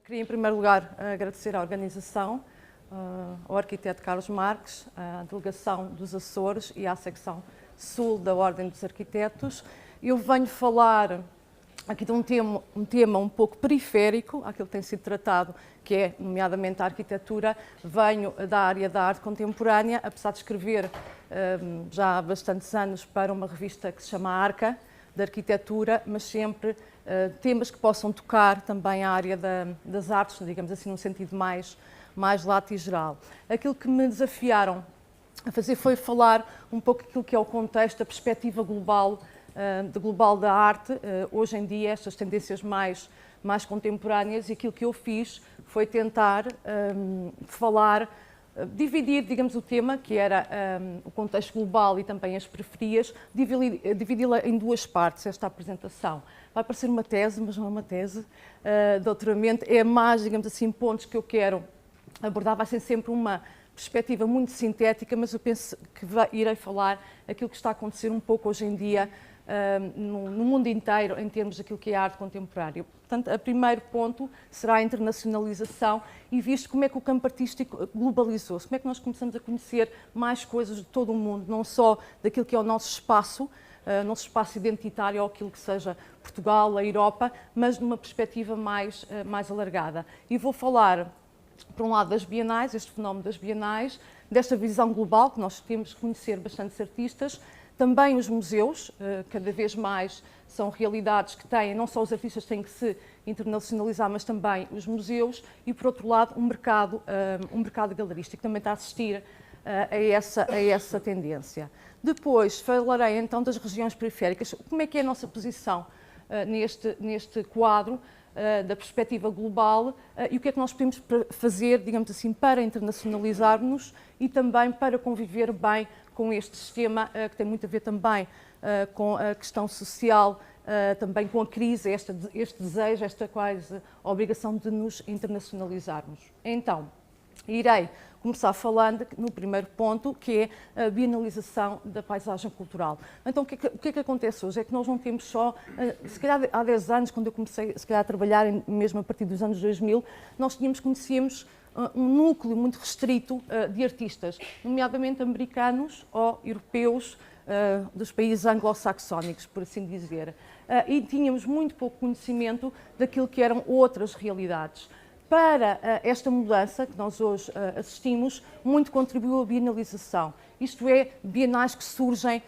Queria, em primeiro lugar, agradecer à organização, ao arquiteto Carlos Marques, à delegação dos Açores e à secção sul da Ordem dos Arquitetos. Eu venho falar aqui de um tema um pouco periférico àquilo que tem sido tratado, que é, nomeadamente, a arquitetura. Venho da área da arte contemporânea, apesar de escrever já há bastantes anos para uma revista que se chama Arca, da arquitetura, mas sempre temas que possam tocar também a área das artes, digamos assim, num sentido mais lato e geral. Aquilo que me desafiaram a fazer foi falar um pouco daquilo que é o contexto, a perspectiva global da arte, hoje em dia, estas tendências mais contemporâneas, e aquilo que eu fiz foi tentar dividir, digamos, o tema, que era o contexto global e também as periferias, dividi-la em duas partes, esta apresentação. Vai parecer uma tese, mas não é uma tese, doutoramento, é mais, digamos assim, pontos que eu quero abordar, vai ser sempre uma perspectiva muito sintética, mas eu penso que irei falar aquilo que está a acontecer um pouco hoje em dia no mundo inteiro, em termos daquilo que é a arte contemporânea. Portanto, o primeiro ponto será a internacionalização e visto como é que o campo artístico globalizou-se, como é que nós começamos a conhecer mais coisas de todo o mundo, não só daquilo que é o nosso espaço identitário ou aquilo que seja Portugal, a Europa, mas numa perspectiva mais alargada. E vou falar, por um lado, das bienais, este fenómeno das bienais, desta visão global, que nós temos que conhecer bastantes artistas, também os museus, cada vez mais são realidades que têm, não só os artistas têm que se internacionalizar, mas também os museus, e por outro lado um mercado galerístico que também está a assistir a essa tendência. Depois falarei então das regiões periféricas, como é que é a nossa posição neste quadro da perspectiva global e o que é que nós podemos fazer, digamos assim, para internacionalizar-nos e também para conviver bem com este sistema que tem muito a ver também com a questão social, também com a crise, este desejo, esta quase obrigação de nos internacionalizarmos. Então, irei começar falando no primeiro ponto, que é a bienalização da paisagem cultural. Então, o que é que acontece hoje? É que nós não temos só, se calhar há 10 anos, quando eu comecei se calhar, a trabalhar, mesmo a partir dos anos 2000, nós conhecíamos um núcleo muito restrito de artistas, nomeadamente americanos ou europeus, dos países anglo-saxónicos, por assim dizer. E tínhamos muito pouco conhecimento daquilo que eram outras realidades. Para esta mudança que nós hoje assistimos, muito contribuiu a bienalização, isto é, bienais que surgem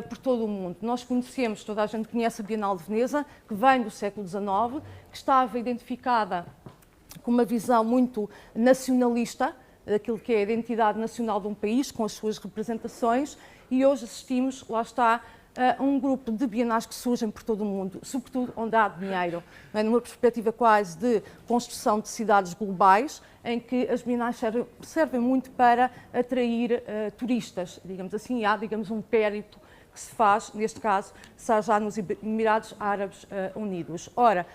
por todo o mundo. Nós conhecemos, toda a gente conhece a Bienal de Veneza, que vem do século XIX, que estava identificada com uma visão muito nacionalista, daquilo que é a identidade nacional de um país, com as suas representações, e hoje assistimos, lá está, um grupo de bienais que surgem por todo o mundo, sobretudo onde há dinheiro, numa perspectiva quase de construção de cidades globais, em que as bienais servem muito para atrair turistas, digamos assim, e há, digamos, um périplo que se faz, neste caso, seja nos Emirados Árabes Unidos. Ora,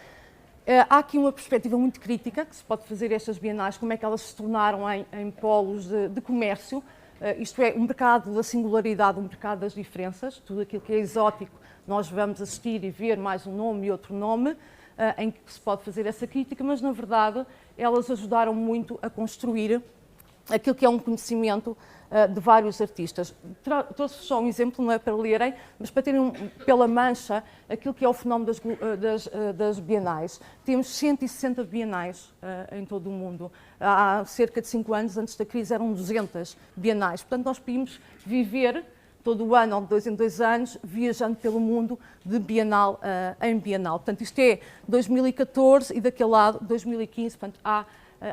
há aqui uma perspectiva muito crítica que se pode fazer estas bienais, como é que elas se tornaram em polos de comércio, isto é, um mercado da singularidade, um mercado das diferenças, tudo aquilo que é exótico, nós vamos assistir e ver mais um nome e outro nome, em que se pode fazer essa crítica, mas na verdade elas ajudaram muito a construir aquilo que é um conhecimento de vários artistas. Trouxe só um exemplo, não é para lerem, mas para terem pela mancha aquilo que é o fenómeno das bienais. Temos 160 bienais em todo o mundo. Há cerca de 5 anos, antes da crise, eram 200 bienais. Portanto, nós podíamos viver todo o ano, ou de 2 em 2 anos, viajando pelo mundo de bienal em bienal. Portanto, isto é 2014 e daquele lado 2015, portanto, há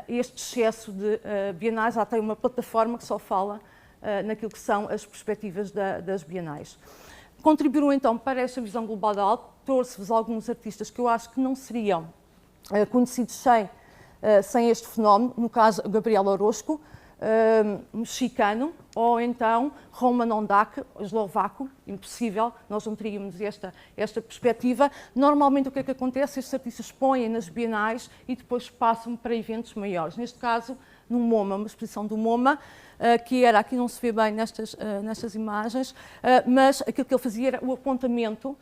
este excesso de bienais. Há até uma plataforma que só fala naquilo que são as perspectivas das bienais. Contribuíram então para esta visão global da arte, trouxe-vos alguns artistas que eu acho que não seriam conhecidos sem este fenómeno, no caso Gabriel Orozco, mexicano, ou então Roman Ondak, eslovaco, impossível, nós não teríamos esta perspectiva. Normalmente o que é que acontece? Estes artistas põem nas bienais e depois passam para eventos maiores. Neste caso, no MoMA, uma exposição do MoMA, que era, aqui não se vê bem nestas imagens, mas aquilo que ele fazia era o apontamento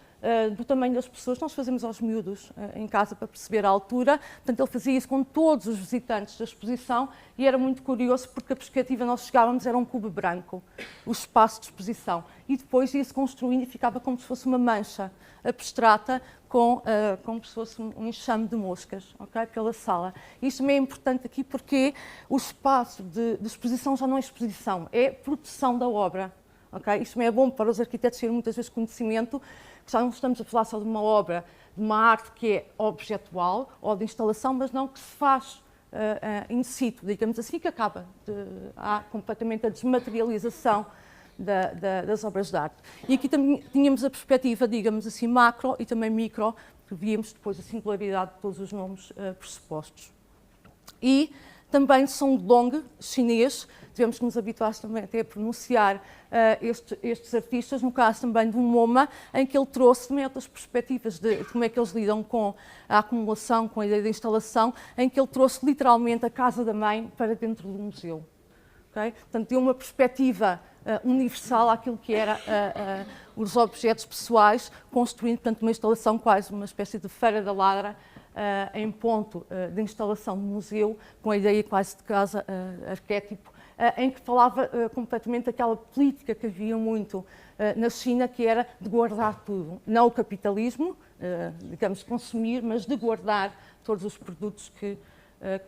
do tamanho das pessoas. Nós fazemos aos miúdos em casa para perceber a altura. Portanto, ele fazia isso com todos os visitantes da exposição e era muito curioso porque a perspectiva nós chegávamos era um cubo branco, o espaço de exposição. E depois ia-se construindo e ficava como se fosse uma mancha abstrata como se fosse um enxame de moscas, okay, pela sala. Isto também é importante aqui porque o espaço de exposição já não é exposição, é produção da obra. Okay? Isto também é bom para os arquitetos terem muitas vezes conhecimento que já não estamos a falar só de uma obra, de uma arte que é objetual ou de instalação, mas não que se faz in situ, digamos assim, que acaba. Há completamente a desmaterialização das obras de arte. E aqui também tínhamos a perspectiva, digamos assim, macro e também micro, que víamos depois a singularidade de todos os nomes pressupostos. E também Song Dong, chinês, tivemos que nos habituar também até a pronunciar estes artistas, no caso também do MoMA, em que ele trouxe também outras perspectivas de como é que eles lidam com a acumulação, com a ideia de instalação, em que ele trouxe literalmente a casa da mãe para dentro do museu. Okay? Portanto, deu uma perspectiva universal àquilo que era os objetos pessoais, construindo, portanto, uma instalação quase uma espécie de feira da ladra em ponto de instalação do museu, com a ideia quase de casa arquétipo, em que falava completamente daquela política que havia muito na China, que era de guardar tudo. Não o capitalismo, digamos, consumir, mas de guardar todos os produtos que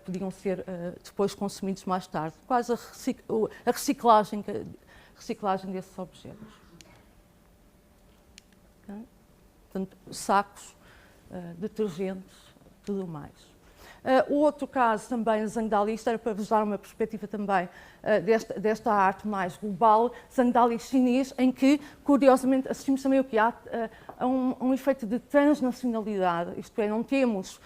podiam ser depois consumidos mais tarde. Quase a reciclagem desses objetos. Okay? Portanto, sacos, detergentes, tudo mais. O outro caso também, Zhang Dali, isto era para vos dar uma perspectiva também desta arte mais global, Zhang Dali chinês, em que, curiosamente, assistimos também o que há um efeito de transnacionalidade, isto é, não temos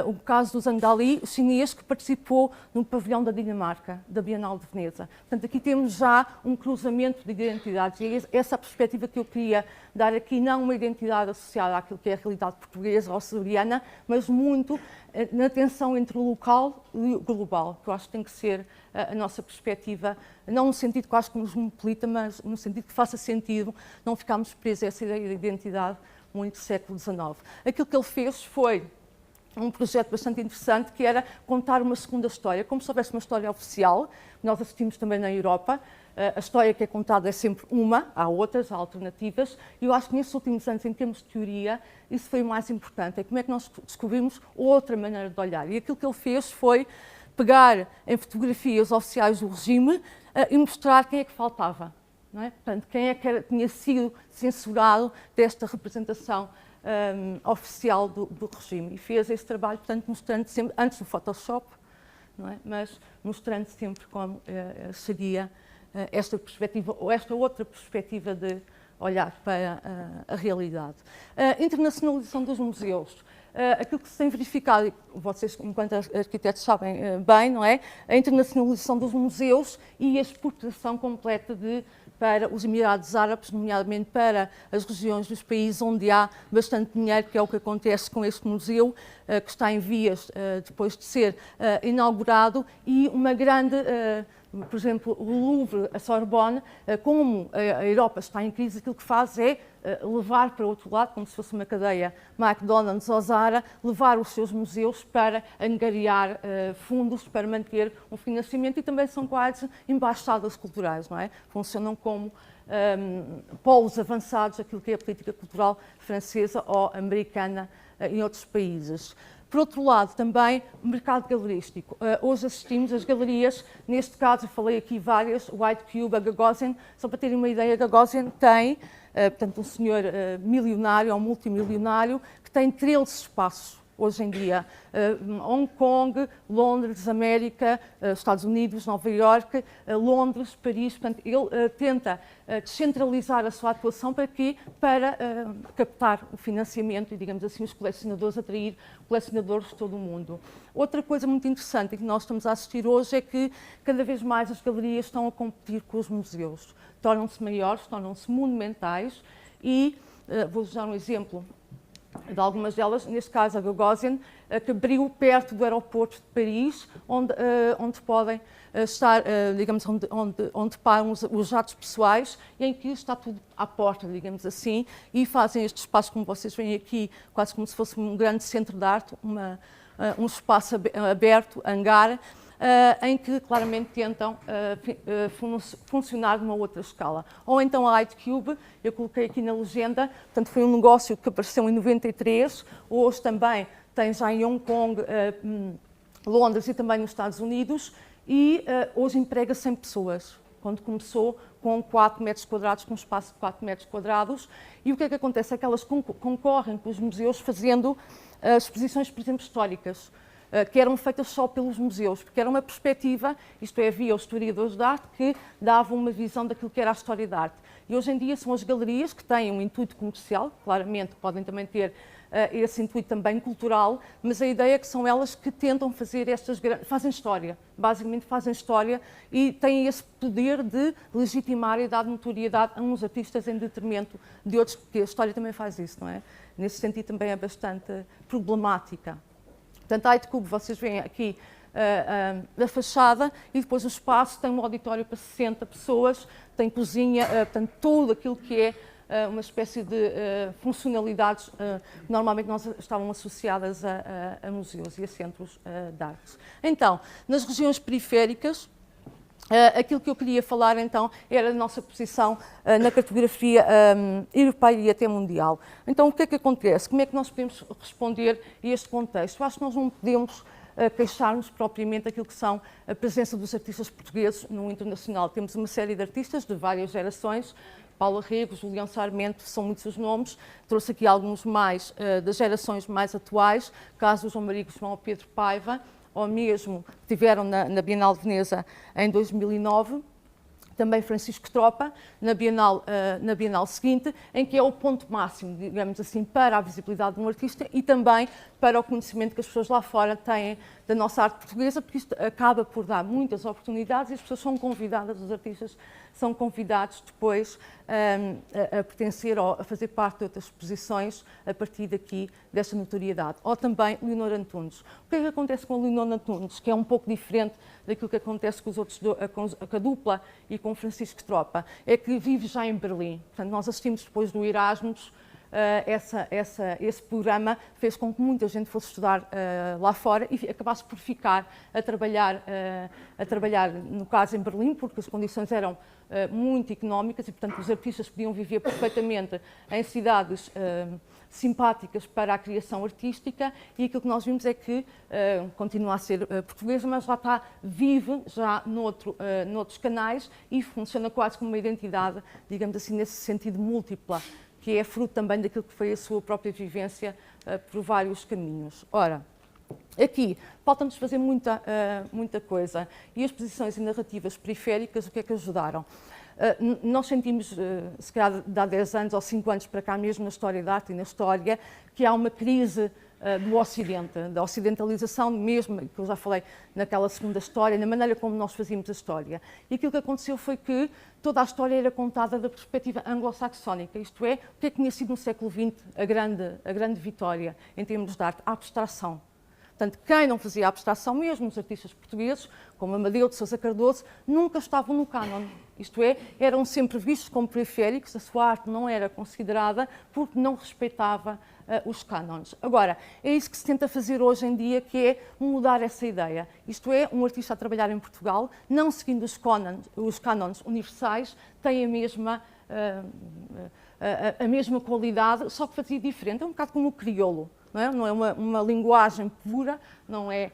o caso do Zhang Dali chinês que participou no pavilhão da Dinamarca, da Bienal de Veneza. Portanto, aqui temos já um cruzamento de identidades e essa perspectiva que eu queria dar aqui, não uma identidade associada àquilo que é a realidade portuguesa ou açoriana, mas muito na tensão entre o local e o global, que eu acho que tem que ser a nossa perspectiva, não no sentido quase cosmopolita, mas no sentido que faça sentido não ficarmos presos a essa ideia de identidade muito do século XIX. Aquilo que ele fez foi um projeto bastante interessante, que era contar uma segunda história, como se houvesse uma história oficial, nós assistimos também na Europa. A história que é contada é sempre uma, há outras, há alternativas, e eu acho que nestes últimos anos, em termos de teoria, isso foi o mais importante, é como é que nós descobrimos outra maneira de olhar. E aquilo que ele fez foi pegar em fotografias oficiais do regime e mostrar quem é que faltava. Não é? Portanto, quem é que tinha sido censurado desta representação oficial do regime. E fez esse trabalho, portanto, mostrando sempre, antes do Photoshop, não é? Mas mostrando sempre como seria esta perspectiva, ou esta outra perspectiva de olhar para a realidade. A internacionalização dos museus. Aquilo que se tem verificado, e vocês, enquanto arquitetos, sabem bem, não é? A internacionalização dos museus e a exportação completa para os Emirados Árabes, nomeadamente para as regiões dos países onde há bastante dinheiro, que é o que acontece com este museu, que está em vias depois de ser inaugurado, e uma grande... Por exemplo, o Louvre, a Sorbonne, como a Europa está em crise, aquilo que faz é levar para outro lado, como se fosse uma cadeia McDonald's ou Zara, levar os seus museus para angariar fundos para manter um financiamento, e também são quase embaixadas culturais, não é? Funcionam como polos avançados, aquilo que é a política cultural francesa ou americana em outros países. Por outro lado, também o mercado galerístico. Hoje assistimos às galerias, neste caso eu falei aqui várias, White Cube, a Gagosian, só para terem uma ideia, a Gagosian tem, portanto, um senhor milionário ou multimilionário, que tem 13 espaços hoje em dia. Hong Kong, Londres, América, Estados Unidos, Nova Iorque, Londres, Paris. Portanto, ele tenta descentralizar a sua atuação para quê? Para captar o financiamento e, digamos assim, os colecionadores, atrair colecionadores de todo o mundo. Outra coisa muito interessante que nós estamos a assistir hoje é que cada vez mais as galerias estão a competir com os museus. Tornam-se maiores, tornam-se monumentais e, vou-vos dar um exemplo de algumas delas, neste caso a Gagosian, que abriu perto do aeroporto de Paris, onde podem estar, digamos, onde param os jatos pessoais, e em que está tudo à porta, digamos assim, e fazem este espaço, como vocês veem aqui, quase como se fosse um grande centro de arte, um espaço aberto, hangar, em que claramente tentam funcionar de uma outra escala. Ou então a Cube, eu coloquei aqui na legenda, portanto foi um negócio que apareceu em 93, hoje também tem já em Hong Kong, Londres e também nos Estados Unidos, e hoje emprega 100 pessoas, quando começou com 4 metros quadrados, com um espaço de 4 metros quadrados, e o que é que acontece? É que elas concorrem com os museus fazendo exposições, por exemplo, históricas, que eram feitas só pelos museus, porque era uma perspectiva, isto é, havia os historiadores de arte que davam uma visão daquilo que era a história da arte. E hoje em dia são as galerias que têm um intuito comercial, claramente podem também ter esse intuito também cultural, mas a ideia é que são elas que tentam fazer fazem história, basicamente fazem história e têm esse poder de legitimar e dar notoriedade a uns artistas em detrimento de outros, porque a história também faz isso, não é? Nesse sentido também é bastante problemática. Portanto, a Cube, vocês veem aqui a fachada e depois o espaço tem um auditório para 60 pessoas, tem cozinha, portanto, tudo aquilo que é uma espécie de funcionalidades que normalmente estavam associadas a museus e a centros de artes. Então, nas regiões periféricas, aquilo que eu queria falar então era a nossa posição na cartografia europeia e até mundial. Então o que é que acontece? Como é que nós podemos responder a este contexto? Eu acho que nós não podemos queixar-nos propriamente daquilo que são a presença dos artistas portugueses no internacional. Temos uma série de artistas de várias gerações, Paula Rego, Julião Sarmento, são muitos os nomes, trouxe aqui alguns mais das gerações mais atuais, caso do João Marico, João Pedro Paiva, ou mesmo tiveram na Bienal de Veneza em 2009, também Francisco Tropa, na Bienal seguinte, em que é o ponto máximo, digamos assim, para a visibilidade de um artista e também para o conhecimento que as pessoas lá fora têm da nossa arte portuguesa, porque isto acaba por dar muitas oportunidades e as pessoas são convidadas, os artistas são convidados depois a pertencer ou a fazer parte de outras exposições a partir daqui, desta notoriedade. Ou também Leonor Antunes. O que é que acontece com a Leonor Antunes, que é um pouco diferente daquilo que acontece com os outros, com a dupla e com Francisco Tropa? É que vive já em Berlim. Portanto, nós assistimos depois do Erasmus, esse programa fez com que muita gente fosse estudar lá fora e acabasse por ficar a trabalhar, no caso em Berlim, porque as condições eram muito económicas e, portanto, os artistas podiam viver perfeitamente em cidades simpáticas para a criação artística, e aquilo que nós vimos é que continua a ser portuguesa, mas lá está, vive já noutros canais e funciona quase como uma identidade, digamos assim, nesse sentido múltipla, que é fruto também daquilo que foi a sua própria vivência por vários caminhos. Ora, aqui falta-nos fazer muita coisa, e as posições e narrativas periféricas, o que é que ajudaram? Nós sentimos, se calhar de há 10 anos ou 5 anos para cá, mesmo na história da arte e na história, que há uma crise do Ocidente, da ocidentalização mesmo, que eu já falei naquela segunda história, na maneira como nós fazíamos a história. E aquilo que aconteceu foi que toda a história era contada da perspectiva anglo-saxónica, isto é, o que é que tinha sido no século XX a grande vitória em termos de arte? A abstração. Portanto, quem não fazia abstração, mesmo os artistas portugueses, como Amadeu de Sousa Cardoso, nunca estavam no cânon. Isto é, eram sempre vistos como periféricos, a sua arte não era considerada porque não respeitava os cânones. Agora, é isso que se tenta fazer hoje em dia, que é mudar essa ideia. Isto é, um artista a trabalhar em Portugal, não seguindo os cânones universais, tem a mesma qualidade, só que fazia diferente. É um bocado como o crioulo. Não é uma linguagem pura, não é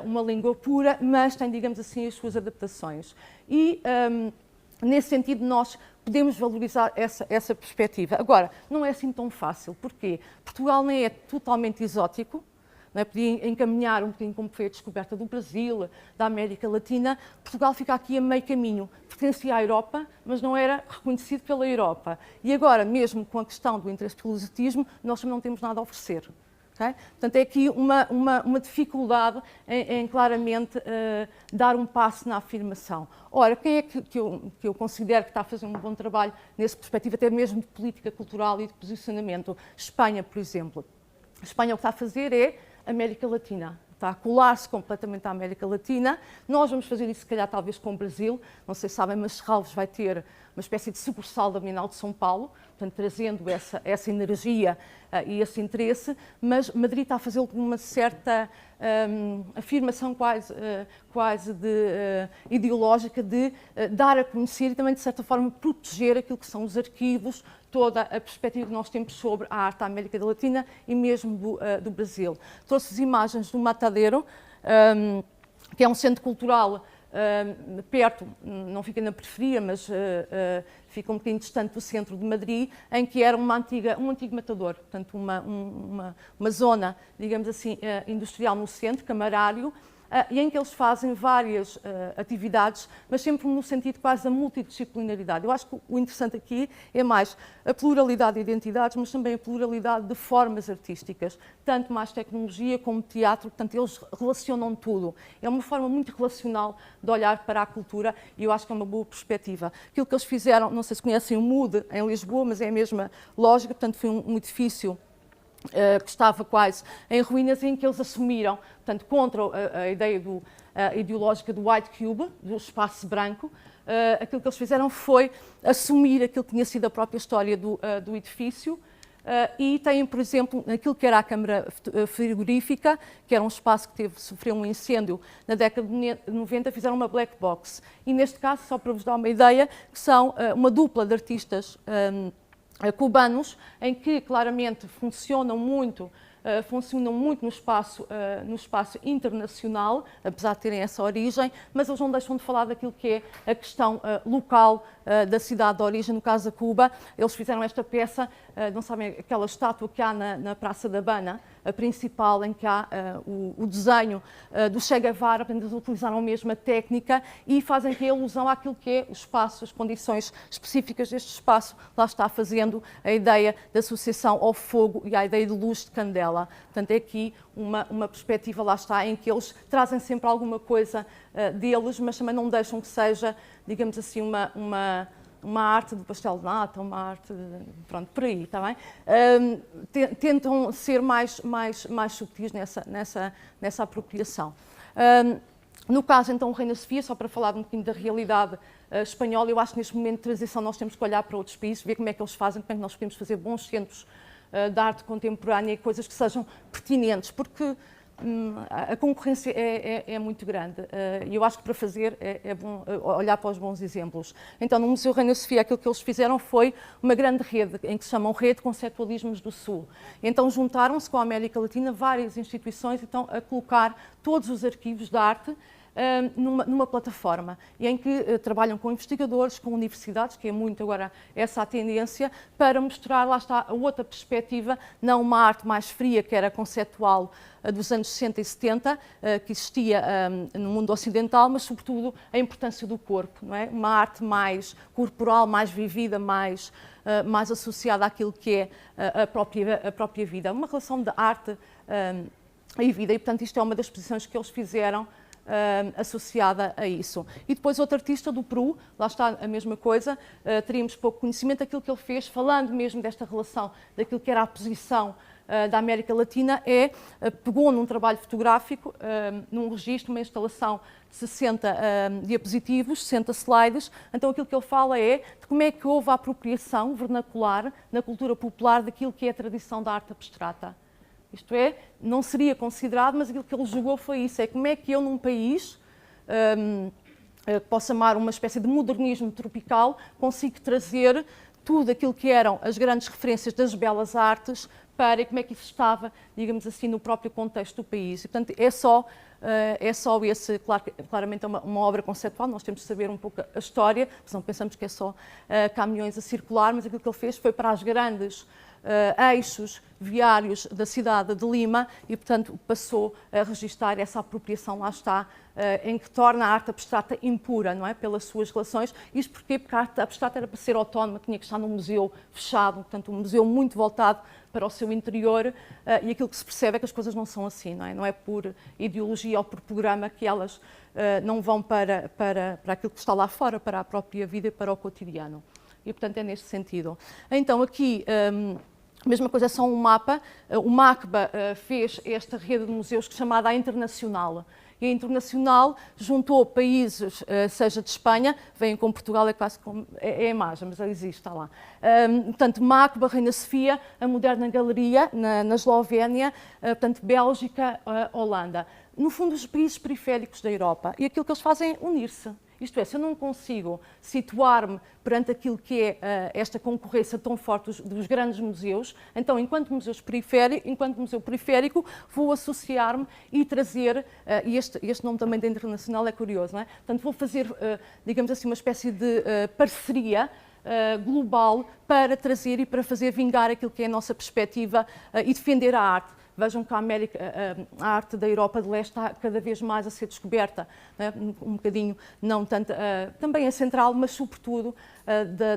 uma língua pura, mas tem, digamos assim, as suas adaptações. E, nesse sentido, nós podemos valorizar essa perspectiva. Agora, não é assim tão fácil. Porquê? Portugal nem é totalmente exótico, não é? Podia encaminhar um bocadinho como foi a descoberta do Brasil, da América Latina. Portugal fica aqui a meio caminho. Pertencia à Europa, mas não era reconhecido pela Europa. E agora, mesmo com a questão do interesse pelo exotismo, nós também não temos nada a oferecer. Okay? Portanto, é aqui uma dificuldade em claramente dar um passo na afirmação. Ora, quem é que eu considero que está a fazer um bom trabalho nessa perspectiva, até mesmo de política cultural e de posicionamento? Espanha, por exemplo. A Espanha o que está a fazer é América Latina. Está a colar-se completamente à América Latina. Nós vamos fazer isso, se calhar, talvez com o Brasil. Não sei se sabem, mas Serralves vai ter uma espécie de sucursal da Bienal de São Paulo, portanto, trazendo essa energia e esse interesse, mas Madrid está a fazê-lo com uma certa afirmação quase ideológica de dar a conhecer e também, de certa forma, proteger aquilo que são os arquivos, toda a perspectiva que nós temos sobre a arte da América Latina e mesmo do Brasil. Trouxe as imagens do Matadeiro, que é um centro cultural perto, não fica na periferia, mas fica um bocadinho distante do centro de Madrid, em que era um antigo matador, portanto uma zona, digamos assim, industrial no centro, camarário, e em que eles fazem várias atividades, mas sempre no sentido quase da multidisciplinaridade. Eu acho que o interessante aqui é mais a pluralidade de identidades, mas também a pluralidade de formas artísticas, tanto mais tecnologia como teatro, portanto eles relacionam tudo. É uma forma muito relacional de olhar para a cultura e eu acho que é uma boa perspectiva. Aquilo que eles fizeram, não sei se conhecem o MUD em Lisboa, mas é a mesma lógica, portanto foi um edifício que estava quase em ruínas, em que eles assumiram, portanto, contra a ideia ideológica do White Cube, do espaço branco, aquilo que eles fizeram foi assumir aquilo que tinha sido a própria história do edifício e têm, por exemplo, aquilo que era a Câmara Frigorífica, que era um espaço que sofreu um incêndio na década de 90, fizeram uma black box. E neste caso, só para vos dar uma ideia, que são uma dupla de artistas cubanos, em que claramente funcionam muito no espaço internacional, apesar de terem essa origem, mas eles não deixam de falar daquilo que é a questão local da cidade de origem, no caso da Cuba. Eles fizeram esta peça, não sabem, aquela estátua que há na Praça da Habana, a principal, em que há o desenho do Che Guevara, portanto, eles utilizaram a mesma técnica e fazem que a alusão àquilo que é o espaço, as condições específicas deste espaço, lá está fazendo a ideia de associação ao fogo e à ideia de luz de candela. Portanto, é aqui uma perspectiva, lá está, em que eles trazem sempre alguma coisa deles, mas também não deixam que seja, digamos assim, uma arte do pastel de nata, uma arte, pronto, por aí, está bem? Tentam ser mais subtis nessa apropriação. No caso, então, o Reina Sofia, só para falar um bocadinho da realidade espanhola, eu acho que neste momento de transição nós temos que olhar para outros países, ver como é que eles fazem, como é que nós podemos fazer bons centros de arte contemporânea e coisas que sejam pertinentes, porque a concorrência é muito grande e eu acho que para fazer é bom olhar para os bons exemplos. Então, no Museu Reina Sofia, aquilo que eles fizeram foi uma grande rede, em que se chamam Rede de Conceptualismos do Sul. Então, juntaram-se com a América Latina várias instituições então, a colocar todos os arquivos de arte numa plataforma, e em que trabalham com investigadores, com universidades, que é muito agora essa a tendência, para mostrar, lá está, a outra perspectiva, não uma arte mais fria, que era conceptual dos anos 60 e 70, que existia no mundo ocidental, mas sobretudo a importância do corpo, não é? Uma arte mais corporal, mais vivida, mais associada àquilo que é a própria vida. Uma relação de arte e vida, e portanto isto é uma das exposições que eles fizeram associada a isso. E depois outro artista do Peru, lá está a mesma coisa, teríamos pouco conhecimento daquilo que ele fez, falando mesmo desta relação, daquilo que era a posição da América Latina, pegou num trabalho fotográfico, num registro, uma instalação de 60 diapositivos, 60 slides, então aquilo que ele fala é de como é que houve a apropriação vernacular na cultura popular daquilo que é a tradição da arte abstrata. Isto é, não seria considerado, mas aquilo que ele julgou foi isso, é como é que eu num país, posso chamar uma espécie de modernismo tropical, consigo trazer tudo aquilo que eram as grandes referências das belas artes para como é que isso estava, digamos assim, no próprio contexto do país. E, portanto, é só esse, claramente é uma obra conceptual, nós temos de saber um pouco a história, não pensamos que é só caminhões a circular, mas aquilo que ele fez foi para as grandes eixos viários da cidade de Lima e, portanto, passou a registar essa apropriação, lá está, em que torna a arte abstrata impura, não é? Pelas suas relações. Isto porquê? Porque a arte abstrata era para ser autónoma, tinha que estar num museu fechado, portanto, um museu muito voltado para o seu interior, e aquilo que se percebe é que as coisas não são assim, não é? Não é por ideologia ou por programa que elas não vão para aquilo que está lá fora, para a própria vida e para o cotidiano. E, portanto, é neste sentido. Então, aqui A mesma coisa é só um mapa. O MACBA fez esta rede de museus chamada a Internacional. E a Internacional juntou países, seja de Espanha, vêm com Portugal, é quase como é a imagem, mas ela existe, está lá. Portanto, MACBA, Reina Sofia, a Moderna Galeria, na Eslovénia, portanto, Bélgica, Holanda. No fundo, os países periféricos da Europa. E aquilo que eles fazem é unir-se. Isto é, se eu não consigo situar-me perante aquilo que é esta concorrência tão forte dos grandes museus, então, enquanto museu periférico, vou associar-me e trazer, e este nome também da Internacional é curioso, não é? Portanto, vou fazer, digamos assim, uma espécie de parceria global para trazer e para fazer vingar aquilo que é a nossa perspectiva e defender a arte. Vejam que a arte da Europa de Leste está cada vez mais a ser descoberta, né? Um bocadinho, não tanto, também a central, mas sobretudo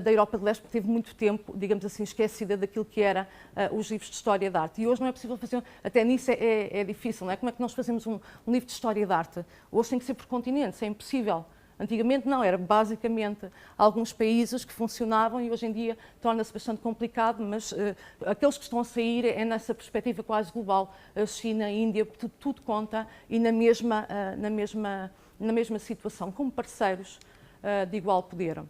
da Europa de Leste, porque teve muito tempo, digamos assim, esquecida daquilo que era os livros de História da Arte. E hoje não é possível fazer, até nisso é difícil, não é? Como é que nós fazemos um livro de História da Arte? Hoje tem que ser por continentes, é impossível. Antigamente não, era basicamente alguns países que funcionavam e hoje em dia torna-se bastante complicado, mas aqueles que estão a sair é nessa perspectiva quase global. A China, a Índia, tudo conta e na mesma situação, como parceiros de igual poder.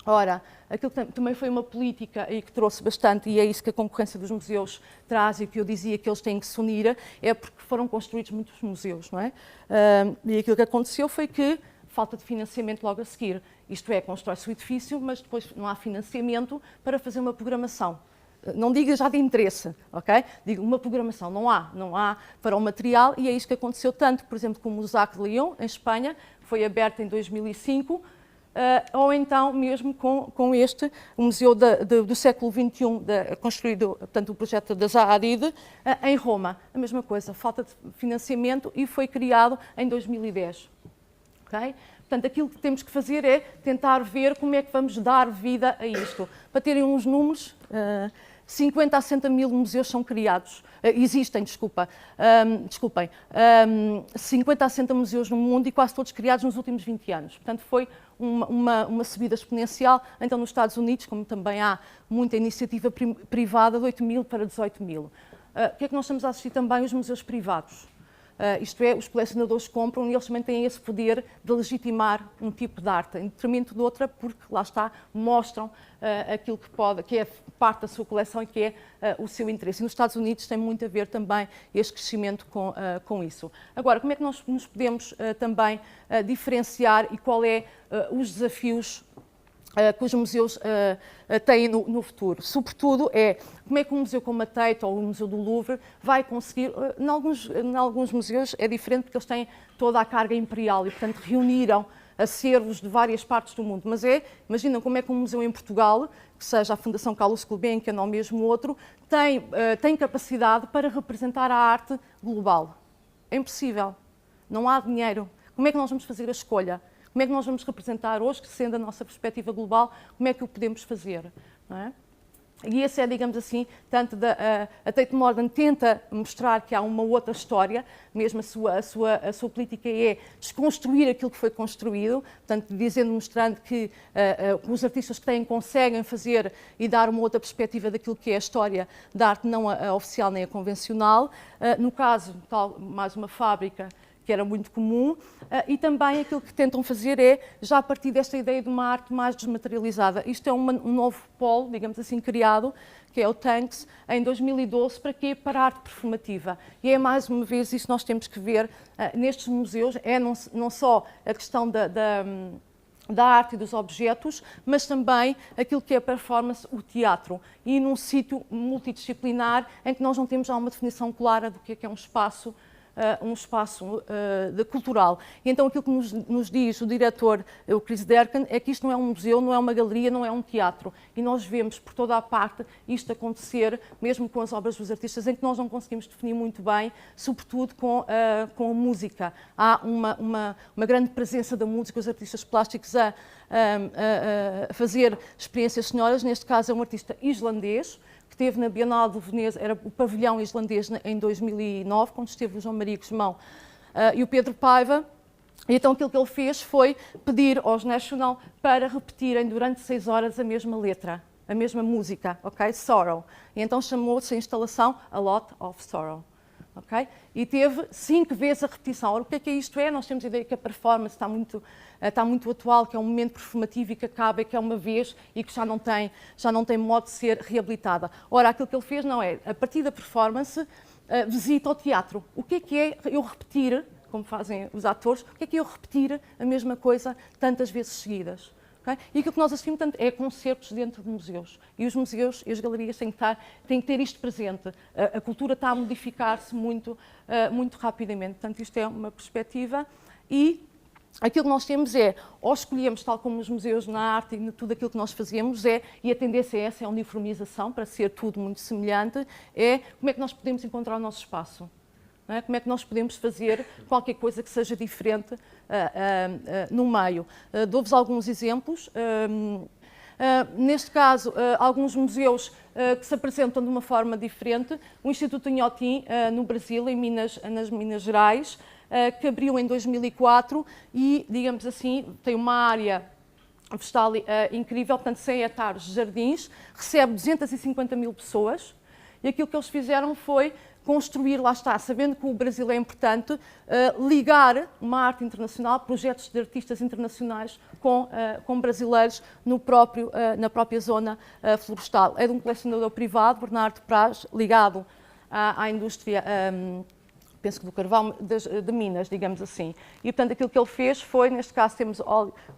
Ora, aquilo também foi uma política e que trouxe bastante, e é isso que a concorrência dos museus traz e que eu dizia que eles têm que se unir, é porque foram construídos muitos museus, não é? E aquilo que aconteceu foi que falta de financiamento logo a seguir. Isto é, constrói-se o edifício, mas depois não há financiamento para fazer uma programação. Não diga já de interesse, ok? Digo uma programação, não há para o material e é isso que aconteceu tanto, por exemplo, como o Museu de Lyon, em Espanha, foi aberto em 2005, ou então mesmo com o Museu do século XXI, construído, portanto, o projeto da Zaha Hadid, em Roma. A mesma coisa, falta de financiamento e foi criado em 2010. Okay? Portanto, aquilo que temos que fazer é tentar ver como é que vamos dar vida a isto. Para terem uns números, 50 a 60 mil museus são criados, existem, desculpem, 50 a 60 museus no mundo e quase todos criados nos últimos 20 anos. Portanto, foi uma subida exponencial. Então, nos Estados Unidos, como também há muita iniciativa privada, de 8 mil para 18 mil. O que é que nós estamos a assistir também? Os museus privados. Isto é, os colecionadores compram e eles também têm esse poder de legitimar um tipo de arte, em detrimento de outra, porque lá está, mostram aquilo que é parte da sua coleção e que é o seu interesse. E nos Estados Unidos tem muito a ver também este crescimento com isso. Agora, como é que nós nos podemos também diferenciar e qual é os desafios que os museus têm no futuro? Sobretudo como é que um museu como a Tate ou o Museu do Louvre vai conseguir, em alguns museus é diferente porque eles têm toda a carga imperial e, portanto, reuniram acervos de várias partes do mundo, mas imaginem como é que um museu em Portugal, que seja a Fundação Carlos Gulbenkian ou mesmo outro, tem capacidade para representar a arte global. É impossível, não há dinheiro. Como é que nós vamos fazer a escolha? Como é que nós vamos representar hoje, que sendo a nossa perspectiva global, como é que o podemos fazer? Não é? E esse é, digamos assim, tanto a Tate Modern tenta mostrar que há uma outra história, mesmo a sua política é desconstruir aquilo que foi construído, portanto, mostrando que os artistas que têm conseguem fazer e dar uma outra perspectiva daquilo que é a história da arte, não a oficial nem a convencional. No caso, mais uma fábrica, que era muito comum, e também aquilo que tentam fazer é, já a partir desta ideia de uma arte mais desmaterializada. Isto é um novo polo, digamos assim, criado, que é o Tanks, em 2012, para quê? Para a arte performativa. E é mais uma vez isso que nós temos que ver nestes museus, não só a questão da arte e dos objetos, mas também aquilo que é a performance, o teatro, e num sítio multidisciplinar em que nós não temos já uma definição clara do que é um espaço cultural. E então aquilo que nos diz o diretor, o Chris Derken, é que isto não é um museu, não é uma galeria, não é um teatro. E nós vemos por toda a parte isto acontecer, mesmo com as obras dos artistas, em que nós não conseguimos definir muito bem, sobretudo com a música. Há uma grande presença da música, os artistas plásticos a fazer experiências sonoras. Neste caso é um artista islandês, que esteve na Bienal de Veneza, era o pavilhão islandês em 2009, quando esteve o João Maria Guzmão e o Pedro Paiva. E então aquilo que ele fez foi pedir aos National para repetirem durante 6 horas a mesma letra. a mesma música, ok? Sorrow. E então chamou-se a instalação A Lot of Sorrow. Okay? E teve 5 vezes a repetição. Ora, o que é isto? Nós temos a ideia que a performance está muito atual, que é um momento performativo e que acaba, que é uma vez e que já não tem modo de ser reabilitada. Ora, aquilo que ele fez não é, a partir da performance, visita ao teatro. O que é eu repetir, como fazem os atores, o que é eu repetir a mesma coisa tantas vezes seguidas? Okay? E aquilo que nós assistimos tanto é concertos dentro de museus. E os museus e as galerias têm que ter isto presente. A cultura está a modificar-se muito rapidamente. Portanto, isto é uma perspectiva. E aquilo que nós temos ou escolhemos, tal como nos museus, na arte e tudo aquilo que nós fazemos, e a tendência é essa, é a uniformização, para ser tudo muito semelhante, como é que nós podemos encontrar o nosso espaço. Como é que nós podemos fazer qualquer coisa que seja diferente no meio? Dou-vos alguns exemplos. Neste caso, alguns museus que se apresentam de uma forma diferente. O Instituto Inhotim, no Brasil, nas Minas Gerais, que abriu em 2004 e, digamos assim, tem uma área vegetal incrível, portanto, 100 hectares de jardins, recebe 250 mil pessoas e aquilo que eles fizeram foi construir, lá está, sabendo que o Brasil é importante, ligar uma arte internacional, projetos de artistas internacionais com brasileiros na própria zona florestal. É de um colecionador privado, Bernardo Praz, ligado à indústria, penso que do carvão, de Minas, digamos assim. E, portanto, aquilo que ele fez foi, neste caso temos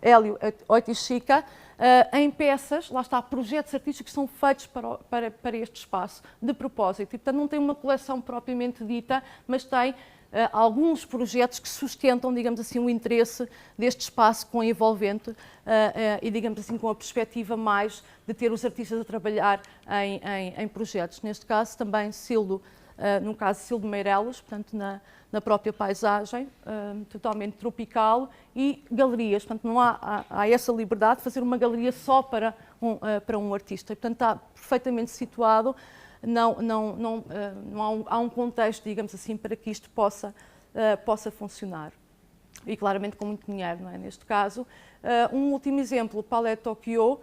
Hélio Oiticica, em peças, lá está, projetos artísticos que são feitos para este espaço, de propósito. E, portanto, não tem uma coleção propriamente dita, mas tem alguns projetos que sustentam, digamos assim, o interesse deste espaço com a envolvente e, digamos assim, com a perspectiva mais de ter os artistas a trabalhar em projetos. Neste caso, também Sildo, no caso Sildo Meireles, portanto, na própria paisagem, totalmente tropical, e galerias. Portanto, não há essa liberdade de fazer uma galeria só para um artista. E, portanto, está perfeitamente situado, há um contexto, digamos assim, para que isto possa funcionar. E, claramente, com muito dinheiro, não é? Neste caso. Um último exemplo, o Palais Tokyo,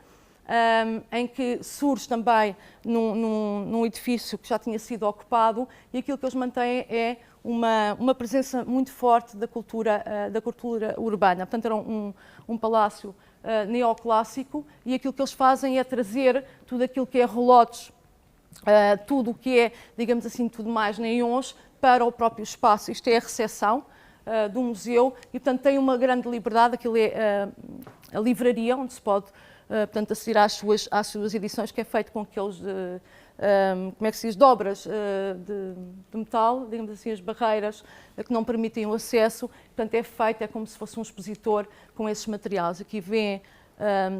em que surge também num edifício que já tinha sido ocupado, e aquilo que eles mantêm é uma presença muito forte da cultura urbana. Portanto, era um palácio neoclássico, e aquilo que eles fazem é trazer tudo aquilo que é relotes, tudo o que é, digamos assim, tudo mais neons, para o próprio espaço. Isto é a recepção do museu, e, portanto, tem uma grande liberdade. Aquilo é a livraria, onde se pode portanto, aceder às suas edições, que é feito com aqueles como é que se diz, dobras de metal, digamos assim, as barreiras que não permitem o acesso. Portanto, é feito, é como se fosse um expositor com esses materiais. Aqui vem,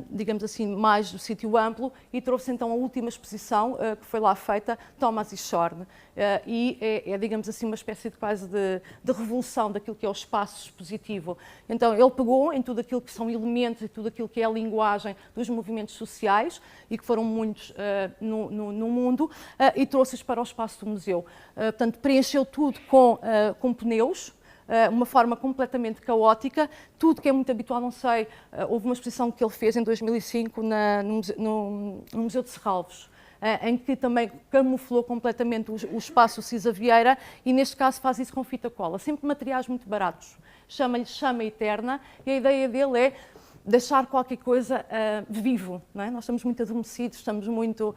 digamos assim, mais do sítio amplo, e trouxe então a última exposição que foi lá feita, Thomas e Shorn, e digamos assim, uma espécie de quase de revolução daquilo que é o espaço expositivo. Então, ele pegou em tudo aquilo que são elementos e tudo aquilo que é a linguagem dos movimentos sociais, e que foram muitos no mundo, e trouxe-os para o espaço do museu. Portanto, preencheu tudo com pneus, uma forma completamente caótica, tudo que é muito habitual, não sei, houve uma exposição que ele fez em 2005 no Museu de Serralves, em que também camuflou completamente o espaço Cisa Vieira, e neste caso faz isso com fita cola, sempre materiais muito baratos, chama-lhe Chama Eterna, e a ideia dele é deixar qualquer coisa vivo, não é? Nós estamos muito adormecidos, estamos muito,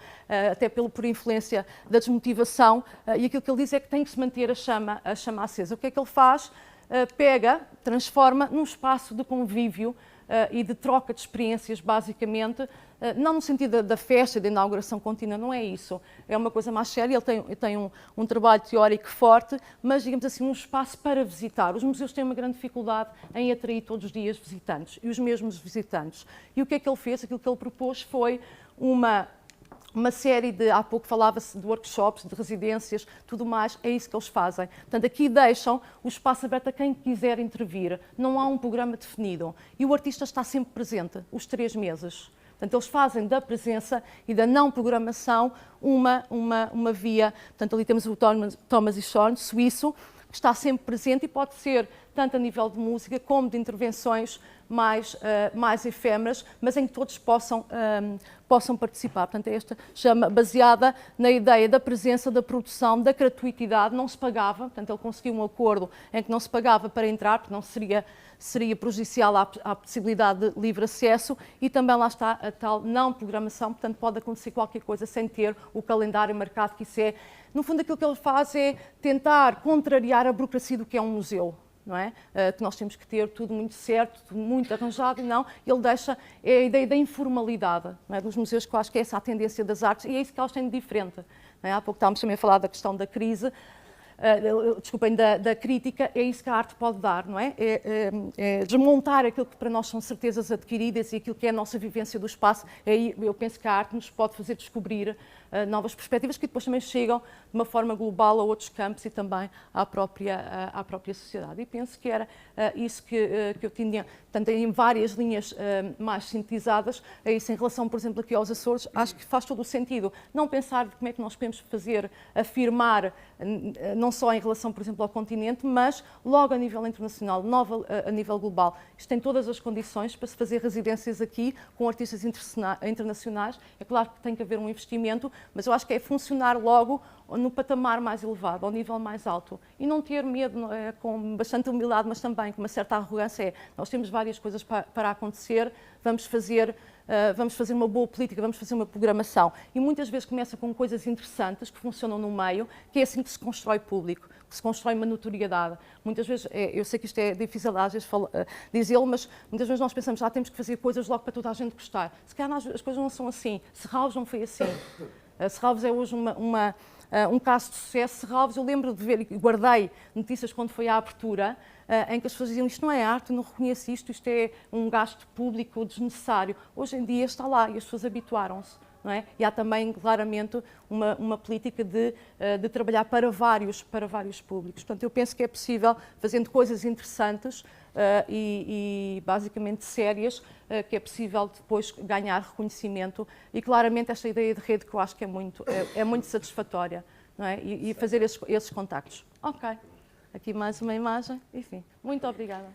até por influência da desmotivação, e aquilo que ele diz é que tem que se manter a chama acesa. O que é que ele faz? Pega, transforma num espaço de convívio e de troca de experiências, basicamente, não no sentido da festa e da inauguração contínua, não é isso. É uma coisa mais séria, ele tem um trabalho teórico forte, mas, digamos assim, um espaço para visitar. Os museus têm uma grande dificuldade em atrair todos os dias visitantes, e os mesmos visitantes. E o que é que ele fez? Aquilo que ele propôs foi uma série de, há pouco falava-se de workshops, de residências, tudo mais, é isso que eles fazem. Portanto, aqui deixam o espaço aberto a quem quiser intervir, não há um programa definido, e o artista está sempre presente, os 3 meses. Portanto, eles fazem da presença e da não programação uma via. Portanto, ali temos o Thomas e Shorn, suíço, que está sempre presente e pode ser tanto a nível de música como de intervenções mais efêmeras, mas em que todos possam participar. Portanto, esta chama baseada na ideia da presença, da produção, da gratuitidade, não se pagava, portanto, ele conseguiu um acordo em que não se pagava para entrar, porque não seria prejudicial à possibilidade de livre acesso, e também lá está a tal não programação, portanto, pode acontecer qualquer coisa sem ter o calendário marcado, que isso é, no fundo, aquilo que ele faz é tentar contrariar a burocracia do que é um museu. Não é? Que nós temos que ter tudo muito certo, tudo muito arranjado, e não, ele deixa a ideia da informalidade, não é? Dos museus, que eu acho que é essa a tendência das artes, e é isso que elas têm de diferente. Não é? Há pouco estávamos também a falar da questão da crise, desculpem, da crítica, é isso que a arte pode dar, não é? É desmontar aquilo que para nós são certezas adquiridas e aquilo que é a nossa vivência do espaço. Aí eu penso que a arte nos pode fazer descobrir novas perspectivas que depois também chegam de uma forma global a outros campos e também à própria sociedade. E penso que era isso que eu tinha, portanto, em várias linhas mais sintetizadas, é isso em relação, por exemplo, aqui aos Açores, acho que faz todo o sentido. Não pensar de como é que nós podemos afirmar, não só em relação, por exemplo, ao continente, mas logo a nível internacional, a nível global. Isto tem todas as condições para se fazer residências aqui com artistas internacionais. É claro que tem que haver um investimento, mas eu acho que é funcionar logo no patamar mais elevado, ao nível mais alto. E não ter medo, com bastante humildade, mas também com uma certa arrogância. Nós temos várias coisas para acontecer, vamos fazer uma boa política, vamos fazer uma programação. E muitas vezes começa com coisas interessantes que funcionam no meio, que é assim que se constrói público, que se constrói uma notoriedade. Muitas vezes, eu sei que isto é difícil às vezes dizê-lo, mas muitas vezes nós pensamos, temos que fazer coisas logo para toda a gente gostar. Se calhar as coisas não são assim. Serralves não foi assim. Serralves é hoje um caso de sucesso. Serralves, eu lembro de ver e guardei notícias quando foi à abertura, em que as pessoas diziam, isto não é arte, não reconheço isto é um gasto público desnecessário. Hoje em dia está lá e as pessoas habituaram-se. Não é? E há também, claramente, uma política de trabalhar para vários públicos. Portanto, eu penso que é possível, fazendo coisas interessantes e basicamente sérias, que é possível depois ganhar reconhecimento e, claramente, esta ideia de rede que eu acho que é muito satisfatória, não é? E fazer esses contactos. Ok, aqui mais uma imagem. Enfim, muito obrigada.